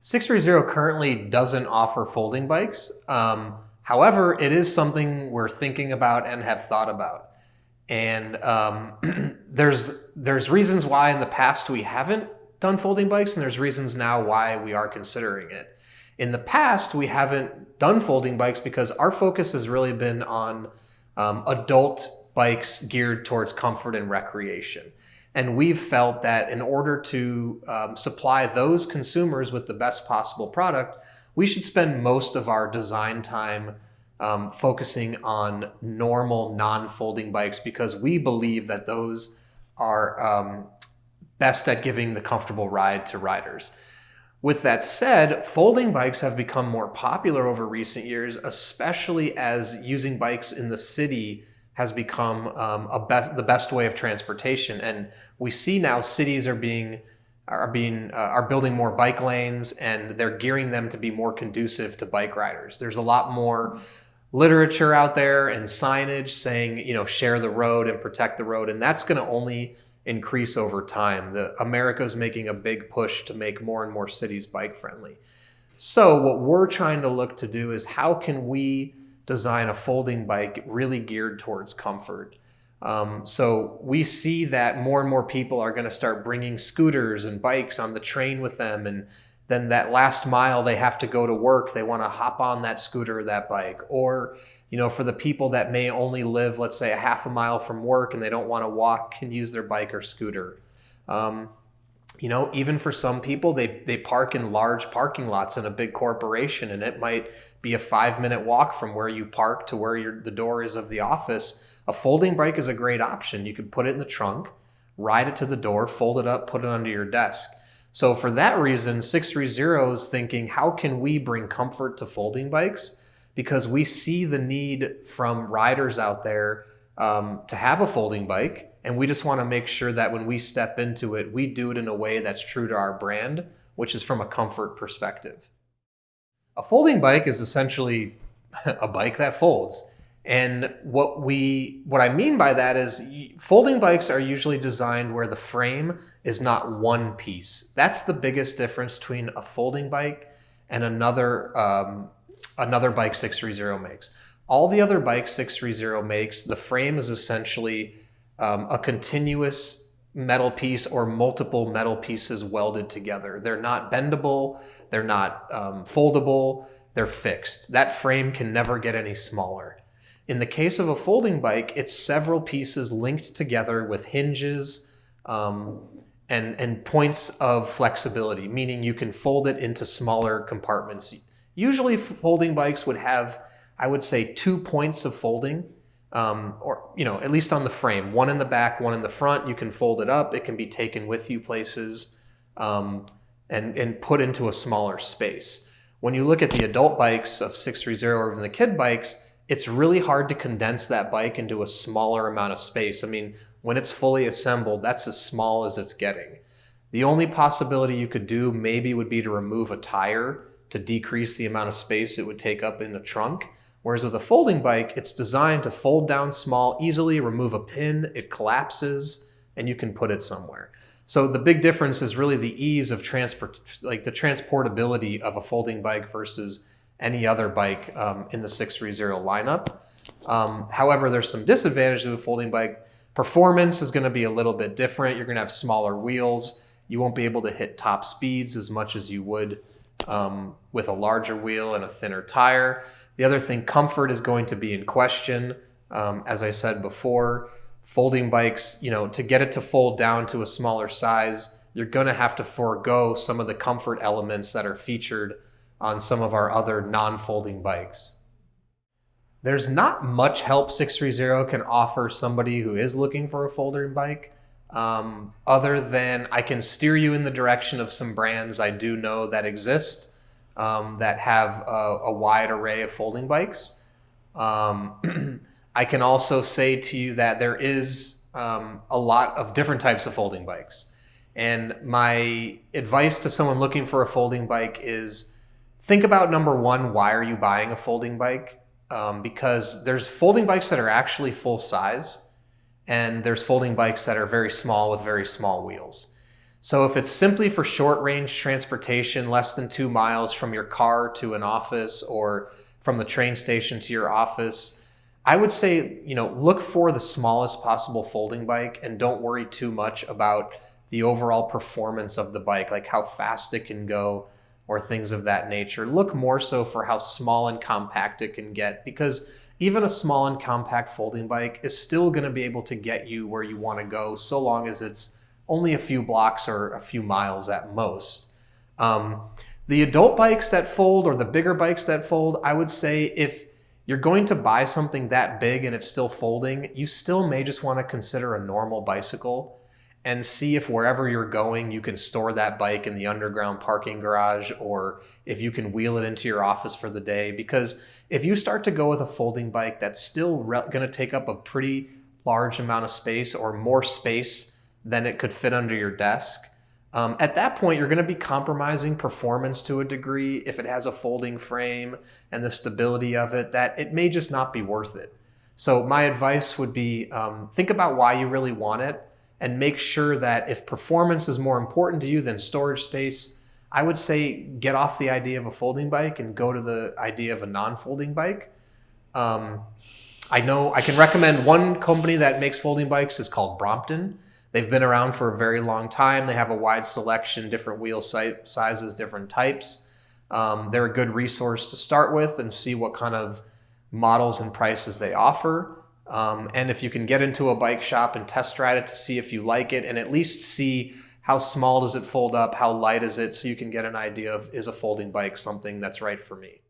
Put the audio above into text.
sixthreezero currently doesn't offer folding bikes. However, it is something we're thinking about and have thought about. And there's reasons why in the past we haven't done folding bikes, and there's reasons now why we are considering it. In the past, we haven't done folding bikes because our focus has really been on adult bikes geared towards comfort and recreation. And we've felt that in order to supply those consumers with the best possible product, we should spend most of our design time focusing on normal non-folding bikes, because we believe that those are best at giving the comfortable ride to riders. With that said, folding bikes have become more popular over recent years, especially as using bikes in the city has become the best way of transportation. And we see now cities are building more bike lanes, and they're gearing them to be more conducive to bike riders. There's a lot more literature out there and signage saying, share the road and protect the road. And that's going to only increase over time. America's making a big push to make more and more cities bike friendly. So what we're trying to look to do is, how can we design a folding bike really geared towards comfort? So we see that more and more people are going to start bringing scooters and bikes on the train with them, and then that last mile they have to go to work, they want to hop on that scooter or that bike. Or, for the people that may only live, let's say, a half a mile from work and they don't want to walk, can use their bike or scooter. Even for some people, they park in large parking lots in a big corporation, and it might be a 5-minute walk from where you park to where the door is of the office. A folding bike is a great option. You could put it in the trunk, ride it to the door, fold it up, put it under your desk. So for that reason, sixthreezero is thinking, how can we bring comfort to folding bikes? Because we see the need from riders out there to have a folding bike, and we just want to make sure that when we step into it, we do it in a way that's true to our brand, which is from a comfort perspective. A folding bike is essentially a bike that folds. And what I mean by that is, folding bikes are usually designed where the frame is not one piece. That's the biggest difference between a folding bike and another bike sixthreezero makes. All the other bikes sixthreezero makes, the frame is essentially a continuous metal piece or multiple metal pieces welded together. They're not bendable, they're not foldable, they're fixed. That frame can never get any smaller. In the case of a folding bike, it's several pieces linked together with hinges and points of flexibility, meaning you can fold it into smaller compartments. Usually folding bikes would have, I would say, 2 points of folding, or at least on the frame, one in the back, one in the front. You can fold it up. It can be taken with you places and put into a smaller space. When you look at the adult bikes of sixthreezero or even the kid bikes, it's really hard to condense that bike into a smaller amount of space. I mean, when it's fully assembled, that's as small as it's getting. The only possibility you could do maybe would be to remove a tire to decrease the amount of space it would take up in the trunk. Whereas with a folding bike, it's designed to fold down small, easily remove a pin, it collapses, and you can put it somewhere. So the big difference is really the ease of the transportability of a folding bike versus any other bike in the sixthreezero lineup. However, there's some disadvantages of a folding bike. Performance is going to be a little bit different. You're going to have smaller wheels. You won't be able to hit top speeds as much as you would with a larger wheel and a thinner tire. The other thing, comfort is going to be in question. As I said before, folding bikes, to get it to fold down to a smaller size, you're going to have to forego some of the comfort elements that are featured on some of our other non-folding bikes. There's not much help sixthreezero can offer somebody who is looking for a folding bike, other than I can steer you in the direction of some brands I do know that exist that have a wide array of folding bikes. I can also say to you that there is a lot of different types of folding bikes. And my advice to someone looking for a folding bike is, think about, number one, why are you buying a folding bike? Because there's folding bikes that are actually full size, and there's folding bikes that are very small with very small wheels. So if it's simply for short range transportation, less than 2 miles from your car to an office or from the train station to your office, I would say, look for the smallest possible folding bike and don't worry too much about the overall performance of the bike, like how fast it can go or things of that nature. Look more so for how small and compact it can get, because even a small and compact folding bike is still going to be able to get you where you want to go, so long as it's only a few blocks or a few miles at most. The adult bikes that fold or the bigger bikes that fold, I would say if you're going to buy something that big and it's still folding, you still may just want to consider a normal bicycle and see if wherever you're going, you can store that bike in the underground parking garage, or if you can wheel it into your office for the day. Because if you start to go with a folding bike that's still going to take up a pretty large amount of space, or more space than it could fit under your desk, at that point, you're going to be compromising performance to a degree. If it has a folding frame and the stability of it, that it may just not be worth it. So my advice would be, think about why you really want it, and make sure that if performance is more important to you than storage space, I would say get off the idea of a folding bike and go to the idea of a non-folding bike. I know I can recommend one company that makes folding bikes. Is called Brompton. They've been around for a very long time. They have a wide selection, different wheel sizes, different types. They're a good resource to start with and see what kind of models and prices they offer. And if you can get into a bike shop and test ride it to see if you like it, and at least see how small does it fold up, how light is it, so you can get an idea of, is a folding bike something that's right for me.